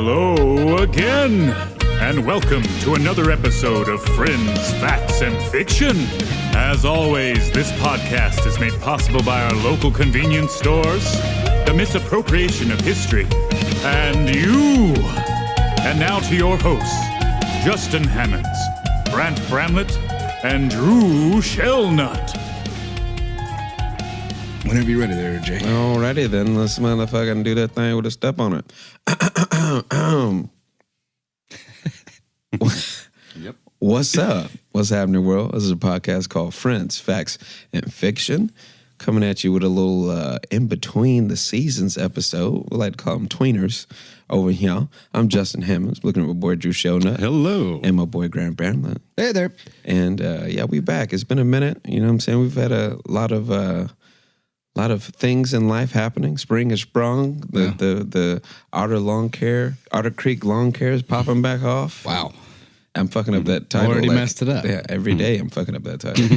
Hello again, and welcome to another episode of Friends, Facts, and Fiction. As always, this podcast is made possible by our local convenience stores, the misappropriation of history, and you. And now to your hosts, Justin Hammonds, Brant Bramlett, and Drew Shellnut. Whenever you're ready there, Jay. Alrighty then, let's motherfucking do that thing with a step on it. Yep. What's up? What's happening, world? This is a podcast called Friends, Facts, and Fiction. Coming at you with a little in-between the seasons episode. We like to call them tweeners over here. I'm Justin Hammonds, looking at my boy Drew Shellnut. Hello. And my boy Grant Bramlett. Hey there. And yeah, we back. It's been a minute. You know what I'm saying? We've had a lot of things in life happening. Spring has sprung. The Otter Creek lawn care is popping back off. Wow. I'm fucking up that title. Already messed it up. Yeah, every day I'm fucking up that title.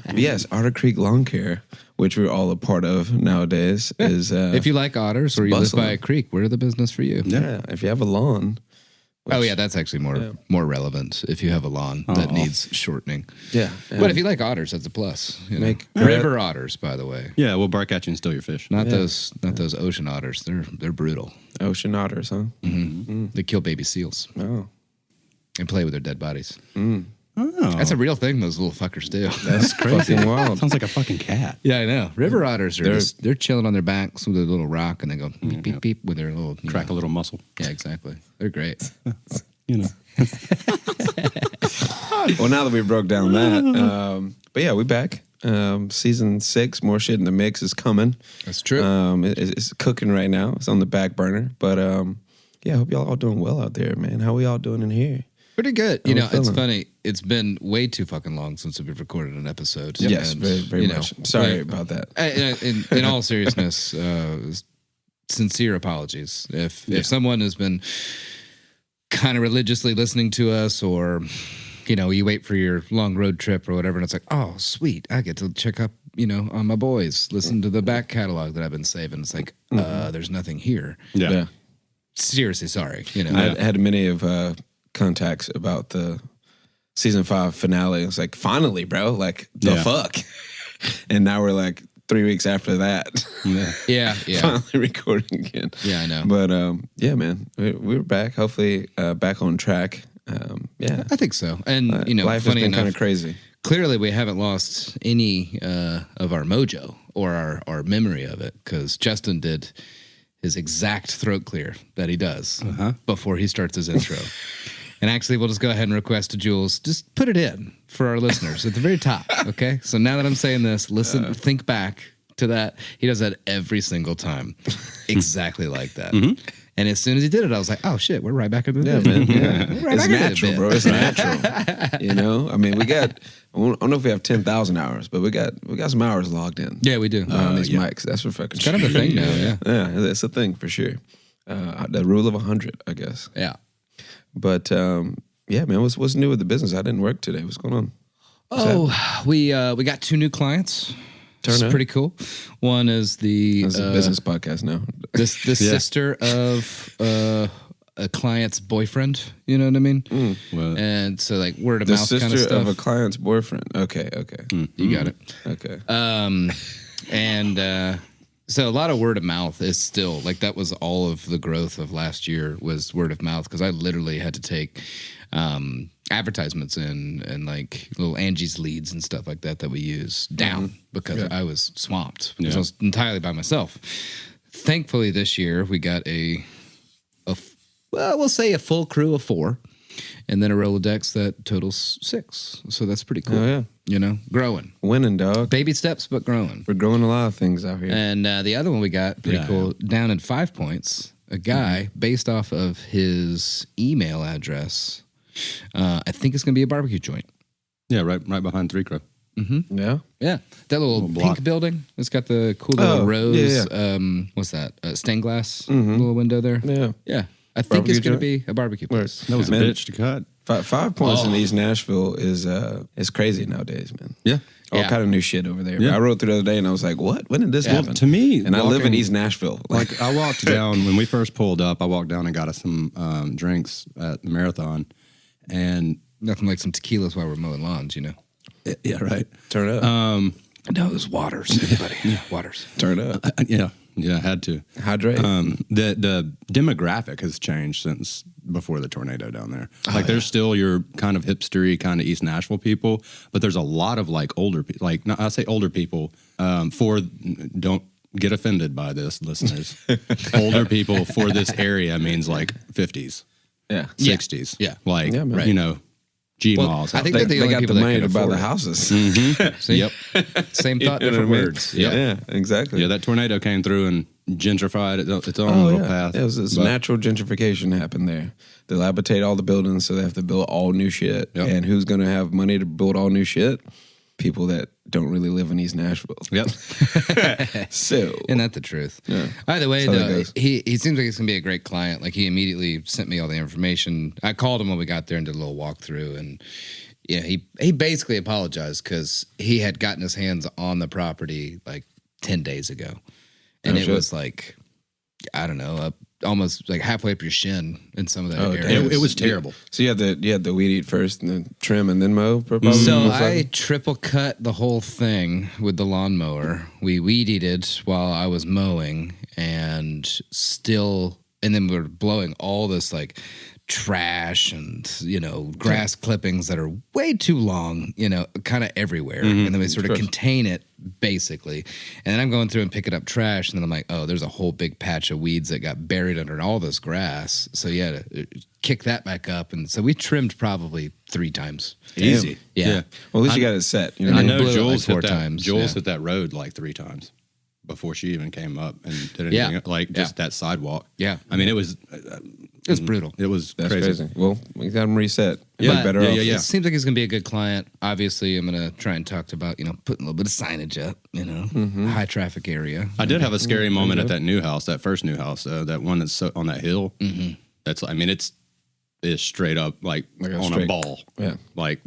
But yes, Otter Creek Lawn Care, which we're all a part of nowadays, is if you like otters or you live by a creek, we're the business for you. Yeah, if you have a lawn. Oh yeah, that's actually more relevant if you have a lawn that needs shortening. Yeah. But if you like otters, that's a plus. You know? Make river otters, by the way. Yeah, we'll bark at you and steal your fish. Not those ocean otters. They're brutal. Ocean otters, huh? Mm-hmm. They kill baby seals. Oh. And play with their dead bodies. Oh. That's a real thing those little fuckers do. That's crazy. Fucking wild. Sounds like a fucking cat. Yeah, I know. River otters they're chilling on their backs with a little rock and they go beep, beep, beep with their little... Crack a little muscle. Yeah, exactly. They're great. You know. Well, now that we broke down that, but yeah, we back. Season 6, more shit in the mix is coming. That's true. It's cooking right now. It's on the back burner. But yeah, I hope y'all all doing well out there, man. How we all doing in here? Pretty good. You know, it's funny. It's been way too fucking long since we've recorded an episode. Yes, and, very much. Sorry about that. In all seriousness, sincere apologies. If someone has been kind of religiously listening to us, or you wait for your long road trip or whatever, and it's like, oh, sweet, I get to check up, on my boys, listen to the back catalog that I've been saving. It's like, there's nothing here. Yeah. Seriously, sorry. I had many of contacts about the season 5 finale. It's like, finally, bro, like the fuck. And now we're like 3 weeks after that. Yeah. Finally recording again. Yeah, I know. But yeah, man, we're back. Hopefully back on track. Yeah, I think so. And life has been kind of crazy. Clearly, we haven't lost any of our mojo or our memory of it, because Justin did his exact throat clear that he does before he starts his intro. And actually, we'll just go ahead and request to Jules, just put it in for our listeners at the very top, okay? So now that I'm saying this, listen, think back to that. He does that every single time, exactly like that. Mm-hmm. And as soon as he did it, I was like, oh, shit, we're right back in the bit. Man. Yeah. It's natural, bro. It's natural. I mean, we got, I don't know if we have 10,000 hours, but we got some hours logged in. Yeah, we do. On these mics. That's for fucking kind of a thing now, yeah. Yeah, it's a thing for sure. The rule of 100, I guess. Yeah. But, yeah, man, what's new with the business? I didn't work today. What's going on? We got 2 new clients. It's pretty cool. One is it's a business podcast now. The sister of a client's boyfriend. You know what I mean? Well, and so like word of mouth kind of stuff. The sister of a client's boyfriend. Okay. You got it. Okay. And so a lot of word of mouth is still like, that was all of the growth of last year was word of mouth, because I literally had to take advertisements and like little Angie's leads and stuff like that we use down because I was swamped. Because I was entirely by myself. Thankfully, this year we got we'll say a full crew of 4, and then a Rolodex that totals 6. So that's pretty cool. Oh, yeah. Growing. Winning, dog. Baby steps, but growing. We're growing a lot of things out here. And the other one we got, pretty cool, down in 5 points, a guy based off of his email address. I think it's going to be a barbecue joint. Yeah, right behind Three Crow. Mm-hmm. Yeah. That little pink building. It's got the cool little rose. Yeah. What's that? Stained glass little window there. Yeah. I think it's going to be a barbecue place. That was a bitch to cut. 5 points in East Nashville is crazy nowadays, man. Yeah. All kind of new shit over there. Yeah. I rode through the other day and I was like, what? When did this happen? To me, and I live in East Nashville. Like I walked down when we first pulled up. I walked down and got us some drinks at the marathon, and Nothing like some tequilas while we're mowing lawns, you know. yeah, right. Turn up. No, there's waters, everybody. Yeah, waters. Turn up. Yeah, I had to Hydrate. The demographic has changed since before the tornado down there. Like there's still your kind of hipstery kind of East Nashville people, but there's a lot of like older people. Like I say older people. Don't get offended by this, listeners. Older people for this area means like 50s, yeah. 60s. Yeah. Like man. you know, G-malls. I think They, they're the they only got the people that money can to buy afford the it. houses. See? Yep. Same thought, You know different what I mean? words. Yeah, exactly. Yeah, that tornado came through and gentrified its own Oh, little yeah. path. It was But- natural gentrification happened there. They dilapitate all the buildings, so they have to build all new shit. Yep. And who's going to have money to build all new shit? People that don't really live in East Nashville. Yep. So, Isn't that the truth? Yeah. Either way, That's how that though, goes. he seems like he's gonna be a great client. Like he immediately sent me all the information. I called him when we got there and did a little walkthrough, and yeah, he basically apologized because he had gotten his hands on the property like 10 days ago, and Oh, it shit. was like I don't know, almost like halfway up your shin in some of that Oh, area. damn. It was terrible. so you had the weed eat first and then trim and then mow? Probably, So most I likely? triple cut the whole thing with the lawnmower. We weed eated while I was mowing, and then we were blowing all this like trash and grass clippings that are way too long, kind of everywhere, and then we sort of contain it basically. And then I'm going through and picking up trash, and then I'm like, oh, there's a whole big patch of weeds that got buried under all this grass. So yeah, to kick that back up, and so we trimmed probably 3 times. Easy. Yeah. Well, at least you got it set. You know And I what I then mean? know blew it like Jules 4 hit that. times, Jules yeah. hit that road like 3 times before she even came up and did anything. Yeah. Like just that sidewalk. Yeah. I mean, it was brutal. It was That's crazy. crazy. Well, we got him reset. Yeah. Be better Yeah, off. yeah, yeah. It seems like he's gonna be a good client. Obviously, I'm gonna try and talk about putting a little bit of signage up. High traffic area. I did have a scary moment at that new house, that first new house, that one that's on that hill. Mm-hmm. That's, I mean, it's straight up like a on straight- a ball. Yeah. Like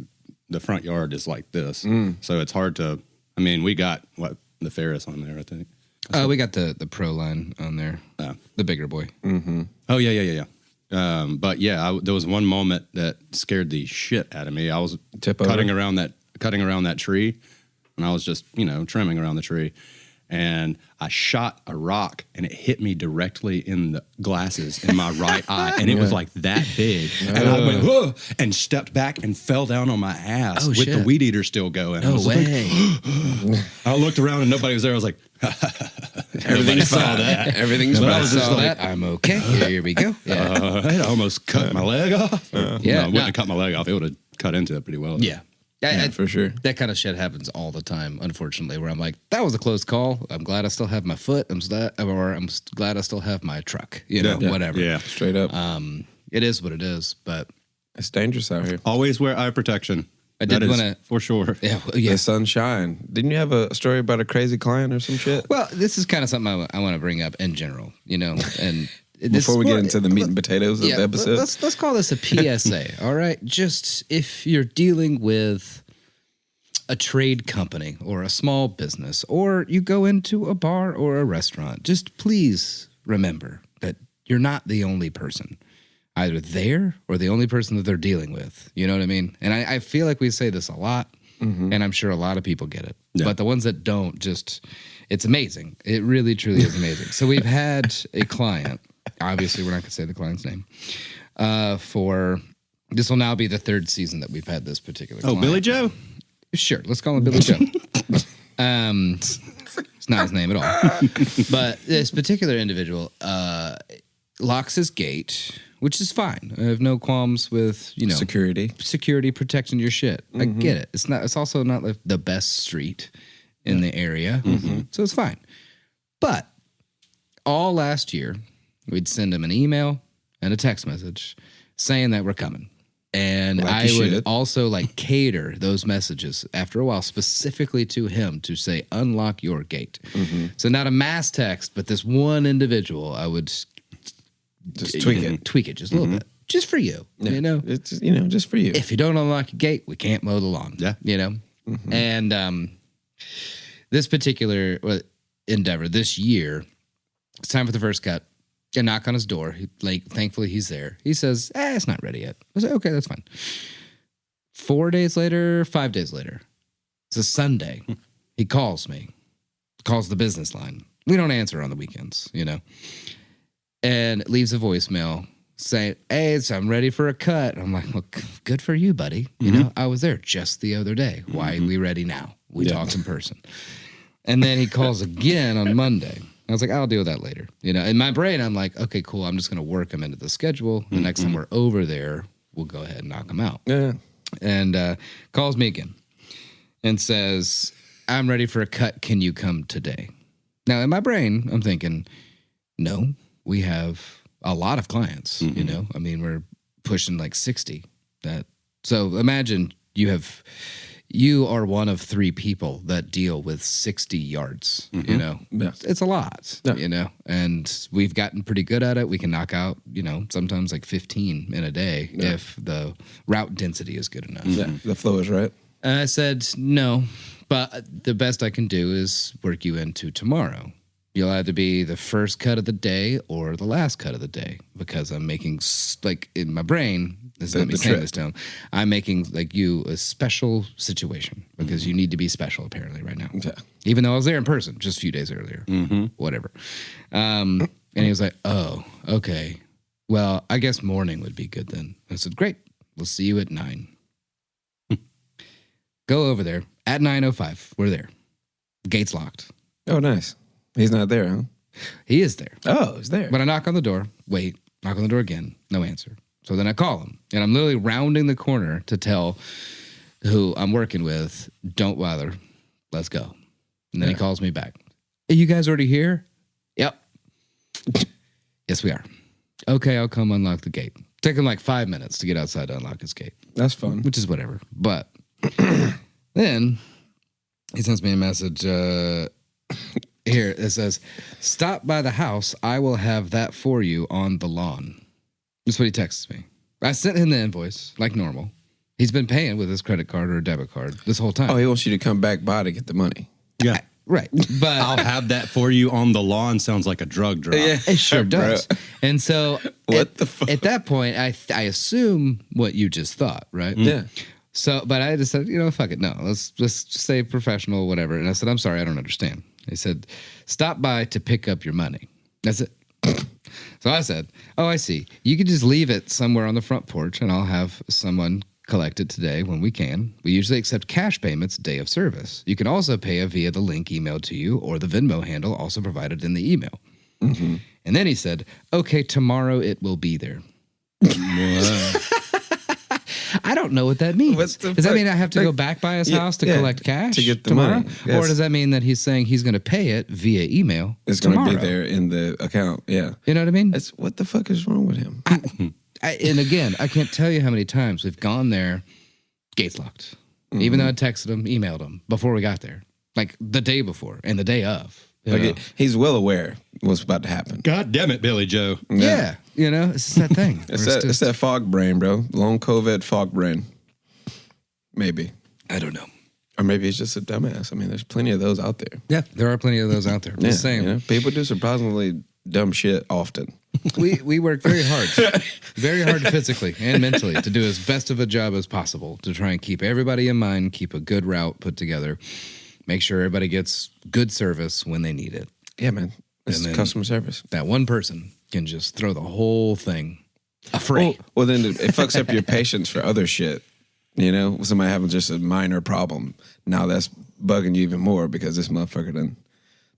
the front yard is like this. So it's hard to, I mean, we got the Ferris on there, I think. We got the pro line on there, the bigger boy. Oh, yeah. But yeah, there was one moment that scared the shit out of me. I was Tip cutting over? around that tree, and I was just trimming around the tree, and I shot a rock, and it hit me directly in the glasses in my right eye, and it was like that big, and I went whoa, and stepped back and fell down on my ass with the shit. weed eater still going. I No was like- way. I looked around and nobody was there. I was like, Everything's saw fine. that. Everything's But I fine. was just Saw like, that. I'm okay. Here we go. Yeah. I almost cut my leg off. Yeah, No, it wouldn't no. have cut my leg off. It would have cut into it pretty well. Yeah. For sure. That kind of shit happens all the time, unfortunately, where I'm like, that was a close call. I'm glad I still have my foot. I'm glad I still have my truck, whatever. Yeah. Straight up. It is what it is, but It's dangerous out here. Always wear eye protection. I did That is wanna- for sure. yeah. The sunshine. Didn't you have a story about a crazy client or some shit? Well, this is kind of something I want to bring up in general, and Before we get into the meat and potatoes of the episode. let's call this a PSA. All right, just if you're dealing with a trade company or a small business, or you go into a bar or a restaurant, just please remember that you're not the only person either there or the only person that they're dealing with. You know what I mean? And I feel like we say this a lot, and I'm sure a lot of people get it. Yeah. But the ones that don't, it's amazing. It really, truly is amazing. So we've had a client, obviously we're not going to say the client's name, this will now be the 3rd season that we've had this particular client. Billy Joe? Sure, let's call him Billy Joe. It's not his name at all. But this particular individual locks his gate, which is fine. I have no qualms with, security protecting your shit. I get it. It's also not like the best street in the area. So it's fine. But all last year, we'd send him an email and a text message saying that we're coming. And Like I you would should. also cater those messages after a while specifically to him to say, unlock your gate. So not a mass text, but this one individual, I would Just tweak it. tweak it just a little bit. just for you, you know? It's, just for you. If you don't unlock your gate, we can't mow the lawn. Yeah. You know? Mm-hmm. And this particular endeavor this year, it's time for the first cut. I knock on his door. Thankfully, he's there. He says, it's not ready yet. I say, okay, that's fine. 5 days later, it's a Sunday. He calls me, calls the business line. We don't answer on the weekends, and leaves a voicemail saying, hey, I'm ready for a cut. I'm like, well, good for you, buddy. I was there just the other day. Why are we ready now? We talked in person. And then he calls again on Monday. I was like, I'll deal with that later. In my brain, I'm like, okay, cool. I'm just going to work him into the schedule. The next time we're over there, we'll go ahead and knock him out. Yeah. And calls me again and says, I'm ready for a cut. Can you come today? Now, in my brain, I'm thinking, no, we have a lot of clients, I mean, we're pushing like 60. So imagine you are one of 3 people that deal with 60 yards, Yeah. It's a lot, and we've gotten pretty good at it. We can knock out, sometimes like 15 in a day if the route density is good enough. Yeah, the flow is right. And I said, no, but the best I can do is work you into tomorrow. You'll either be the first cut of the day or the last cut of the day, because I'm making, in my brain, this is not me saying this to him, I'm making you a special situation because you need to be special apparently right now. Yeah. Even though I was there in person just a few days earlier, whatever. And he was like, oh, okay. Well, I guess morning would be good then. I said, great. We'll see you at 9. Go over there at 9:05. We're there. Gate's locked. Oh, nice. He's not there, huh? He is there. Oh, he's there. But I knock on the door. Wait. Knock on the door again. No answer. So then I call him. And I'm literally rounding the corner to tell who I'm working with, don't bother. Let's go. And then he calls me back. Are you guys already here? Yep. Yes, we are. Okay, I'll come unlock the gate. Took him like 5 minutes to get outside to unlock his gate. That's fun. Which is whatever. But then he sends me a message here. It says, stop by the house. I will have that for you on the lawn. That's what he texts me. I sent him the invoice like normal. He's been paying with his credit card or a debit card this whole time. Oh, he wants you to come back by to get the money. Yeah. Right. But I'll have that for you on the lawn sounds like a drug drop. Yeah. it sure does. And so What the fuck? at that point, I assume what you just thought, right? Yeah. So, but I just said, fuck it. No, let's just say professional, whatever. And I said, I'm sorry, I don't understand. He said, stop by to pick up your money. That's it. So I said, oh, I see. You could just leave it somewhere on the front porch and I'll have someone collect it today when we can. We usually accept cash payments day of service. You can also pay via the link emailed to you or the Venmo handle also provided in the email. Mm-hmm. And then he said, okay, tomorrow it will be there. I don't know what that means. Does that mean I have to go back by his house to collect cash to get the tomorrow? money? Yes. Or does that mean that he's saying he's going to pay it via email It's going to tomorrow? be there in the account. Yeah. You know what I mean? What the fuck is wrong with him? And again, I can't tell you how many times we've gone there, gates locked. Mm-hmm. Even though I texted him, emailed him before we got there. Like the day before and the day of. You know? He's well aware what's about to happen. God damn it, Billy Joe. Yeah. It's just that thing. It's that fog brain, bro. Long COVID fog brain. Maybe. I don't know. Or maybe he's just a dumbass. I mean, there's plenty of those out there. Yeah, there are plenty of those out there. Just saying. People do surprisingly dumb shit often. We work very hard physically and mentally to do as best of a job as possible to try and keep everybody in mind, keep a good route put together, make sure everybody gets good service when they need it. Yeah, man. It's customer service. That one person can just throw the whole thing afraid. Well, then it fucks up your patience for other shit. Somebody having just a minor problem. Now that's bugging you even more because this motherfucker done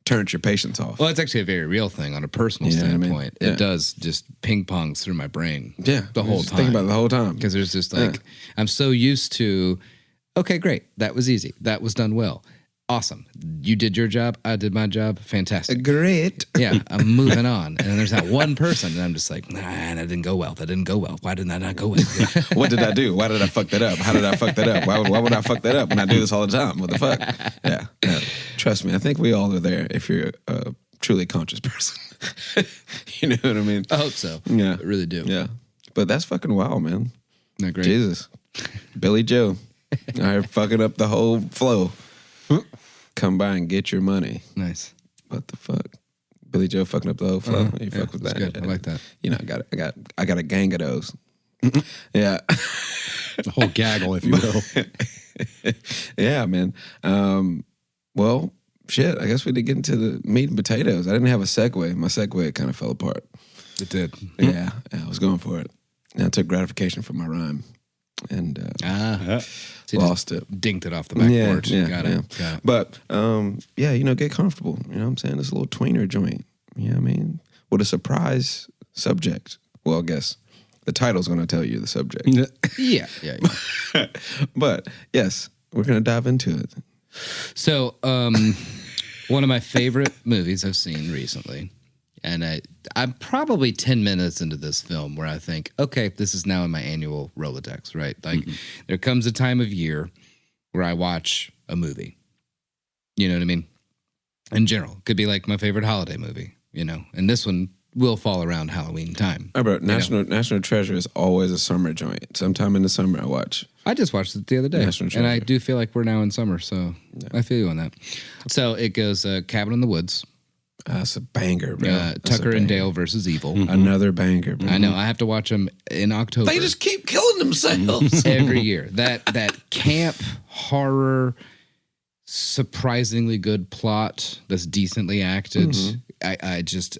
turned your patience off. Well, it's actually a very real thing on a personal standpoint. It does just ping pongs through my brain the whole time. Think about it the whole time. Because there's just I'm so used to, okay, great. That was easy. That was done well. Awesome. You did your job. I did my job. Fantastic. Great. Yeah, I'm moving on. And then there's that one person, and I'm just like, that didn't go well. That didn't go well. Why didn't that not go well? What did I do? Why did I fuck that up? How did I fuck that up? Why would I fuck that up when I do this all the time? What the fuck? Yeah. Trust me. I think we all are there if you're a truly conscious person. You know what I mean? I hope so. Yeah. I really do. Yeah. But that's fucking wild, man. Isn't that great? Jesus. Billy Joe. All right, fucking up the whole flow. Come by and get your money. Nice. What the fuck? Billy Joe fucking up the whole flow. You Yeah, fuck with that's that. good. I like that. You know, I got a gang of those. Yeah. The whole gaggle, if you will. Yeah, man. Well, shit. I guess we did get into the meat and potatoes. I didn't have a segue. My segue kind of fell apart. It did. Yeah, I was going for it. And I took gratification from my rhyme and So you lost just it. Dinked it off the backboard. Got it. But yeah, you know, get comfortable. You know what I'm saying? It's a little tweener joint. You know what I mean? With a surprise subject. Well, I guess the title's going to tell you the subject. Yeah. But yes, we're going to dive into it. So, one of my favorite movies I've seen recently, and I'm probably 10 minutes into this film where I think, okay, this is now in my annual Rolodex, right? Like, there comes a time of year where I watch a movie. You know what I mean? In general, could be like my favorite holiday movie, you know, and this one will fall around Halloween time. Oh, bro, National Treasure is always a summer joint. Sometime in the summer I watch. I just watched it the other day, National and I Treasure. do feel like we're now in summer, so I feel you on that. So it goes Cabin in the Woods, That's a banger, bro. That's a Tucker and banger. Dale versus Evil. Another banger, bro. I know. I have to watch them in October. They just keep killing themselves. every year. That camp horror, surprisingly good plot that's decently acted. I just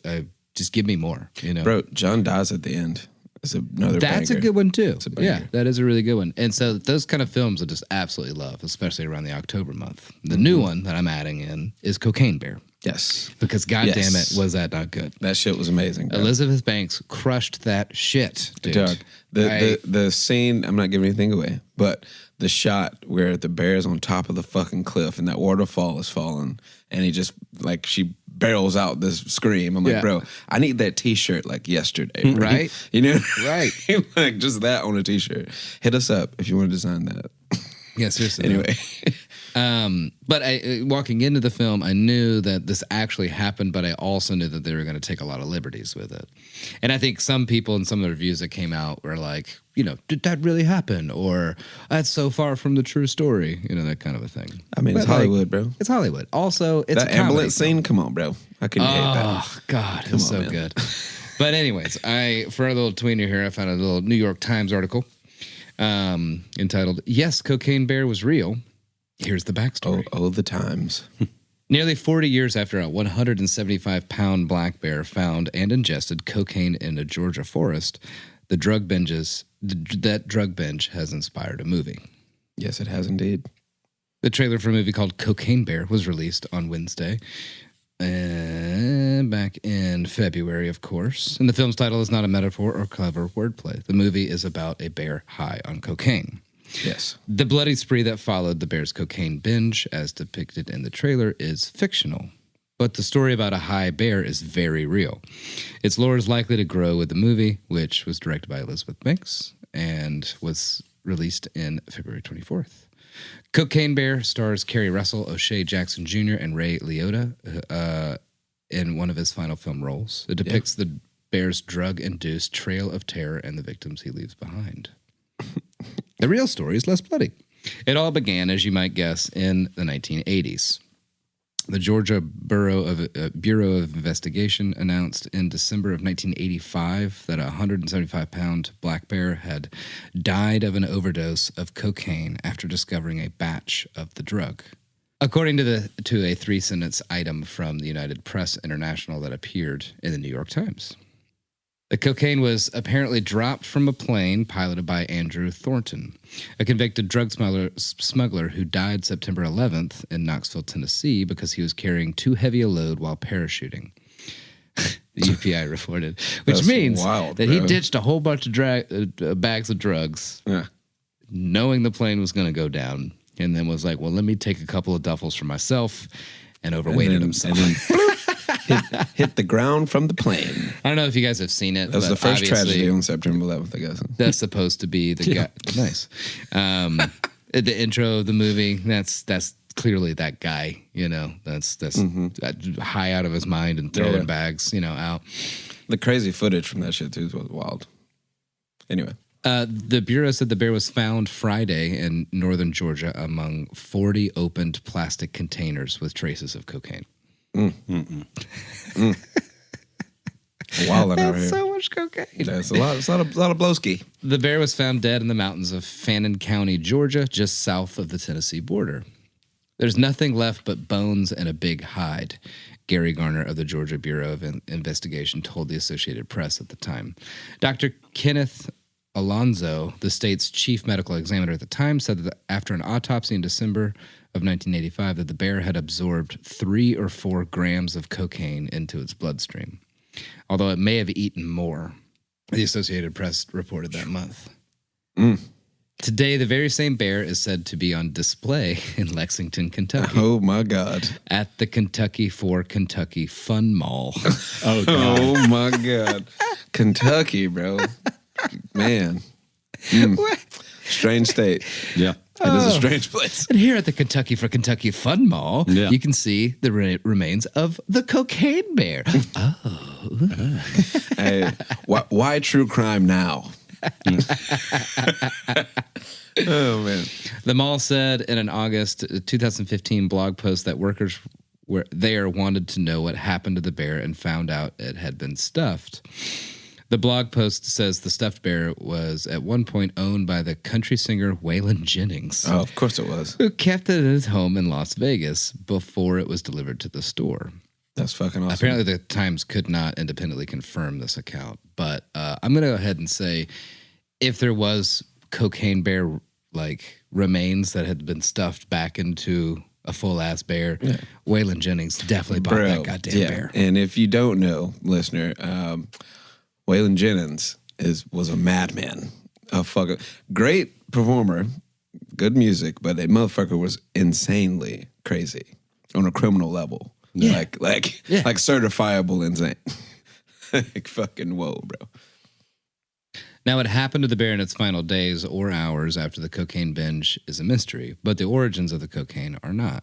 give me more. You know, Bro, John dies at the end. It's another that's banger. a good one too. a banger. Yeah, that is a really good one. And so those kind of films I just absolutely love, especially around the October month. The new one that I'm adding in is Cocaine Bear. Yes. Because goddamn Yes. it, was that not good? That shit was amazing, bro. Elizabeth Banks crushed that shit, dude. Doug, the scene, I'm not giving anything away, but the shot where the bear is on top of the fucking cliff and that waterfall is falling and he just, like, she barrels out this scream. I'm like, Yeah. bro, I need that t-shirt like yesterday. Bro. Right? You know? Right. Like, just that on a t-shirt. Hit us up if you want to design that. Yeah, seriously. Anyway. But walking into the film, I knew that this actually happened, but I also knew that they were going to take a lot of liberties with it. And I think some people in some of the reviews that came out were like, you know, did that really happen? Or that's so far from the true story, you know, that kind of a thing. I mean, it's But, like, Hollywood, bro. It's Hollywood. Also, it's That a comedy ambulance film. scene, come on, bro. How can you hate that? Oh, God, it's so man. good. But anyways, for a little tweener here, I found a little New York Times article entitled, "Yes, Cocaine Bear was real. Here's the backstory." Oh, the times. Nearly 40 years after a 175-pound black bear found and ingested cocaine in a Georgia forest, that drug binge has inspired a movie. Yes, it has indeed. The trailer for a movie called Cocaine Bear was released on Wednesday, back in February, of course. And the film's title is not a metaphor or clever wordplay. The movie is about a bear high on cocaine. Yes. The bloody spree that followed the bear's cocaine binge, as depicted in the trailer, is fictional. But the story about a high bear is very real. Its lore is likely to grow with the movie, which was directed by Elizabeth Banks and was released in February 24th. Cocaine Bear stars Kerry Russell, O'Shea Jackson Jr., and Ray Liotta in one of his final film roles. It depicts the bear's drug-induced trail of terror and the victims he leaves behind. The real story is less bloody. It all began, as you might guess, in the 1980s. The Georgia Bureau of Investigation announced in December of 1985 that a 175-pound black bear had died of an overdose of cocaine after discovering a batch of the drug. According to a 3-sentence item from the United Press International that appeared in the New York Times. The cocaine was apparently dropped from a plane piloted by Andrew Thornton, a convicted drug smuggler who died September 11th in Knoxville, Tennessee, because he was carrying too heavy a load while parachuting. The UPI reported, which That's means wild, that he bro. ditched a whole bunch of bags of drugs, Yeah. knowing the plane was going to go down, and then was like, well, let me take a couple of duffels for myself, and overweighted himself. And then hit the ground from the plane. I don't know if you guys have seen it. That was but the first obviously tragedy on September 11th, I guess. That's supposed to be the guy. Nice. The intro of the movie. That's clearly that guy. You know, that's high out of his mind and throwing bags. You know, out. The crazy footage from that shit too was wild. Anyway. The Bureau said the bear was found Friday in northern Georgia among 40 opened plastic containers with traces of cocaine. Wilding out here. So much cocaine. That's a lot. It's a lot of blowski. The bear was found dead in the mountains of Fannin County, Georgia, just south of the Tennessee border. There's nothing left but bones and a big hide, Gary Garner of the Georgia Bureau of Investigation told the Associated Press at the time. Dr. Kenneth Alonzo, the state's chief medical examiner at the time, said that after an autopsy in December of 1985 that the bear had absorbed 3 or 4 grams of cocaine into its bloodstream, although it may have eaten more, the Associated Press reported that month. Today, the very same bear is said to be on display in Lexington, Kentucky. Oh, my God. At the Kentucky for Kentucky Fun Mall. Oh, God. Oh, my God. Kentucky, bro. Man. Strange state. Yeah. It is a strange place. And here at the Kentucky for Kentucky Fun Mall, Yeah. you can see the remains of the cocaine bear. Hey, why true crime now? Oh, man. The mall said in an August 2015 blog post that workers were there wanted to know what happened to the bear and found out it had been stuffed. The blog post says the stuffed bear was at one point owned by the country singer Waylon Jennings, Oh, of course it was. who kept it in his home in Las Vegas before it was delivered to the store. That's fucking awesome. Apparently, the Times could not independently confirm this account, but I'm going to go ahead and say if there was cocaine bear like remains that had been stuffed back into a full ass bear, Waylon Jennings definitely bought that goddamn bear. And if you don't know, listener, Waylon Jennings was a madman, a fucking great performer, good music, but that motherfucker was insanely crazy on a criminal level. Yeah. Like certifiable insane. Like fucking whoa, bro. Now, what happened to the bear in its final days or hours after the cocaine binge is a mystery, but the origins of the cocaine are not.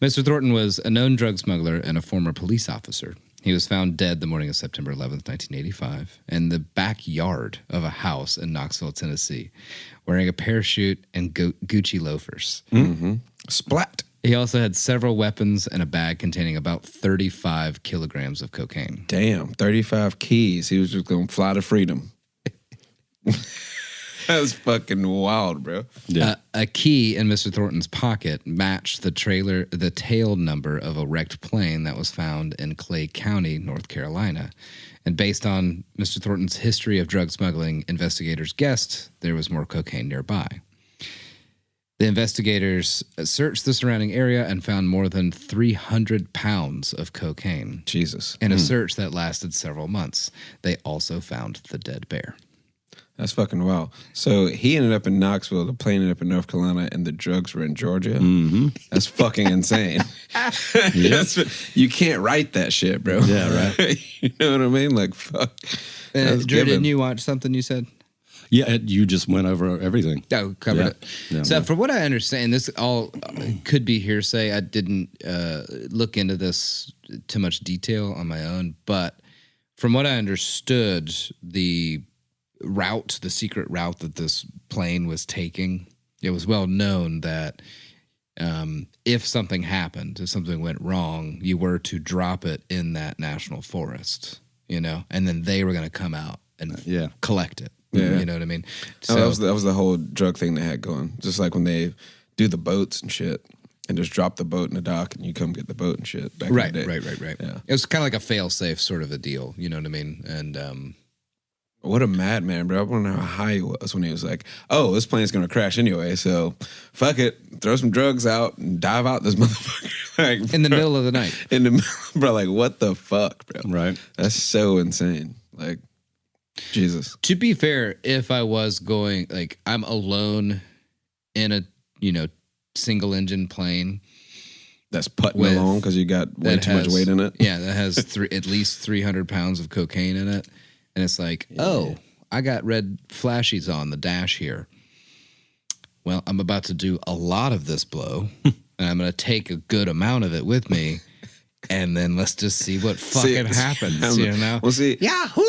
Mr. Thornton was a known drug smuggler and a former police officer. He was found dead the morning of September 11th, 1985, in the backyard of a house in Knoxville, Tennessee, wearing a parachute and Gucci loafers. Splat. He also had several weapons and a bag containing about 35 kilograms of cocaine. Damn, 35 keys. He was just going to fly to freedom. That's fucking wild, bro. Yeah. A key in Mr. Thornton's pocket matched the tail number of a wrecked plane that was found in Clay County, North Carolina. And based on Mr. Thornton's history of drug smuggling, investigators guessed there was more cocaine nearby. The investigators searched the surrounding area and found more than 300 pounds of cocaine. Jesus. In a search that lasted several months, they also found the dead bear. That's fucking wild. So he ended up in Knoxville, the plane ended up in North Carolina, and the drugs were in Georgia. Mm-hmm. That's fucking insane. You can't write that shit, bro. Yeah, right. You know what I mean? Like, fuck. That's Drew, given. didn't you watch something you said? Yeah, you just went over everything. Oh, covered Yeah. it. Yeah, So yeah. from what I understand, this all could be hearsay. I didn't look into this too much detail on my own, but from what I understood, the secret route that this plane was taking, it was well known that if something happened, if something went wrong, you were to drop it in that national forest, and then they were going to come out and collect it. Yeah. You know what I mean? So that was the whole drug thing they had going. Just like when they do the boats and shit and just drop the boat in the dock and you come get the boat and shit back in the day. Right. Yeah. It was kind of like a fail-safe sort of a deal. You know what I mean? And What a madman, bro. I wonder how high he was when he was like, oh, this plane's going to crash anyway, so fuck it. Throw some drugs out and dive out this motherfucker. Like, in the middle of the night. In the middle, bro, like, what the fuck, bro? Right. That's so insane. Like, Jesus. To be fair, if I was going, like, I'm alone in a, single engine plane. That's putting along because you got way too much weight in it. Yeah, that has at least 300 pounds of cocaine in it. And it's like, I got red flashies on the dash here. Well, I'm about to do a lot of this blow, and I'm going to take a good amount of it with me and then let's just see what fucking happens. You know? Well, see, Yahoo!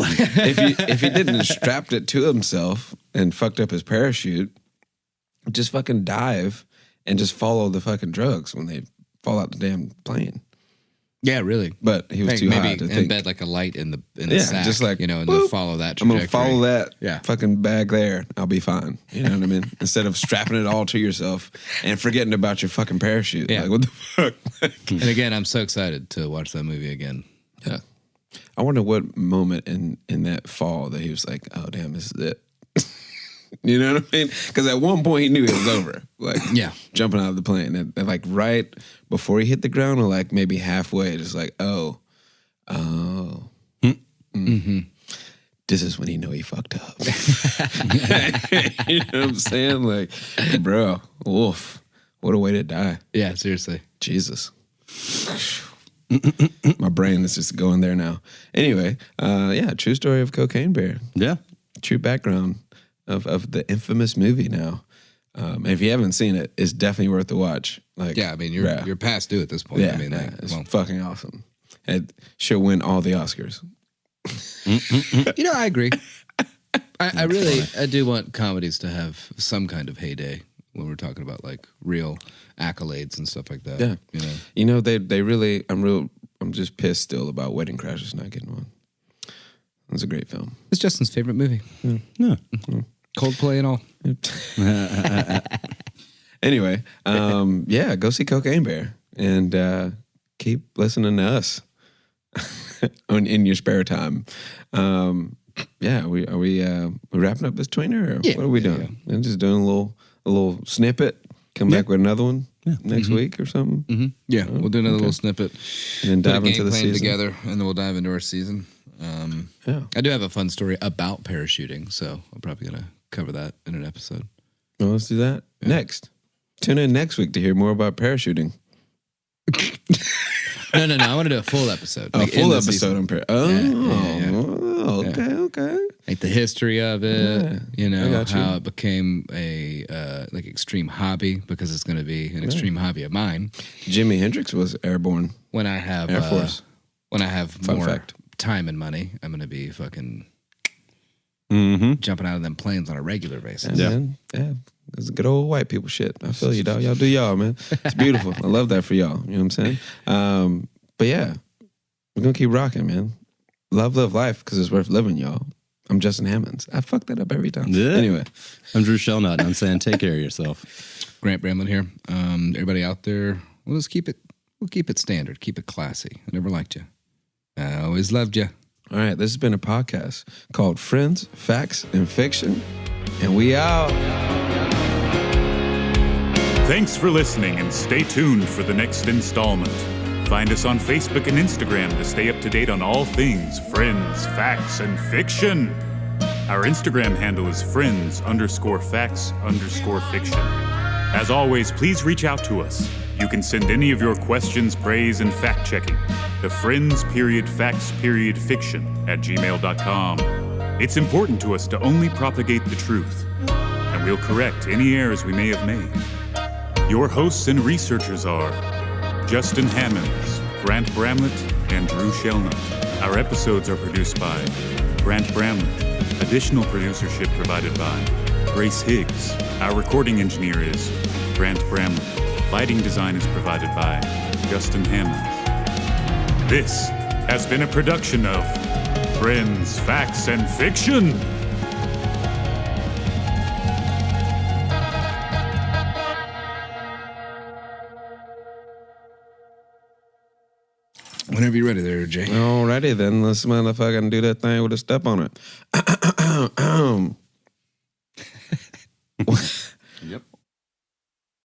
if he didn't have strapped it to himself and fucked up his parachute, just fucking dive and just follow the fucking drugs when they fall out the damn plane. Yeah, really. But he was too high to think. Embed like a light in the sack, just like, and boop, then follow that I'm trajectory. gonna follow that Yeah. fucking bag there. I'll be fine. You know what I mean? Instead of strapping it all to yourself and forgetting about your fucking parachute. Yeah. Like, what the fuck? And again, I'm so excited to watch that movie again. Yeah. I wonder what moment in that fall that he was like, oh, damn, this is it. You know what I mean? Because at one point he knew it was over. Like, Yeah. jumping out of the plane. And like right before he hit the ground, or like maybe halfway, just like, this is when he knew he fucked up. You know what I'm saying? Like, bro, woof. What a way to die. Yeah, seriously. Jesus. My brain is just going there now. Anyway, yeah, true story of Cocaine Bear. Yeah. True background of the infamous movie now. If you haven't seen it, it's definitely worth the watch. Like, Yeah, I mean, you're past due at this point. yeah, I mean, yeah, like, it's well, fucking awesome. It should win all the Oscars. I agree. I do want comedies to have some kind of heyday when we're talking about like real accolades and stuff like that. Yeah. You know? They really, I'm just pissed still about Wedding Crashers not getting one. It's a great film. It's Justin's favorite movie. No. Coldplay and all. Anyway, yeah, go see Cocaine Bear and keep listening to us in your spare time. Yeah, are we wrapping up this tweener? Or Yeah. what are we doing? We're just doing a little snippet. Come back with another one next week or something. Mm-hmm. Yeah, we'll do another little snippet. And then dive Put a into game the plan season. together, and then we'll dive into our season. Yeah. I do have a fun story about parachuting, so I'm probably gonna cover that in an episode. Well, let's do that next. Tune in next week to hear more about parachuting. No. I want to do a full episode. A like, in full the episode season. on okay. Like the history of it, Yeah, I got you. how it became a like extreme hobby, because it's going to be an extreme hobby of mine. Jimi Hendrix was airborne. When I have Air Force. when I have Fun more fact. time and money, I'm going to be fucking Mm-hmm. jumping out of them planes on a regular basis. Yeah, man. Yeah. It's good old white people shit. I feel you, dog. Y'all do y'all, man. It's beautiful. I love that for y'all. You know what I'm saying? But yeah, we're going to keep rocking, man. Love life, because it's worth living, y'all. I'm Justin Hammonds. I fuck that up every time. Yeah. Anyway. I'm Drew Shelnut, and I'm saying take care of yourself. Grant Bramlin here. Everybody out there, we'll keep it standard. Keep it classy. I never liked you. I always loved you. All right, this has been a podcast called Friends, Facts, and Fiction. And we out. Thanks for listening, and stay tuned for the next installment. Find us on Facebook and Instagram to stay up to date on all things Friends, Facts, and Fiction. Our Instagram handle is friends_facts_fiction. As always, please reach out to us. You can send any of your questions, praise, and fact-checking to friends_facts_fiction@gmail.com. It's important to us to only propagate the truth, and we'll correct any errors we may have made. Your hosts and researchers are Justin Hammonds, Grant Bramlett, and Drew Shelnut. Our episodes are produced by Grant Bramlett. Additional producership provided by Grace Higgs. Our recording engineer is Grant Bramlett. Lighting design is provided by Justin Hammonds. This has been a production of Friends, Facts, and Fiction. Whenever you're ready there, Jay. Alrighty then, let's motherfucking do that thing with a step on it.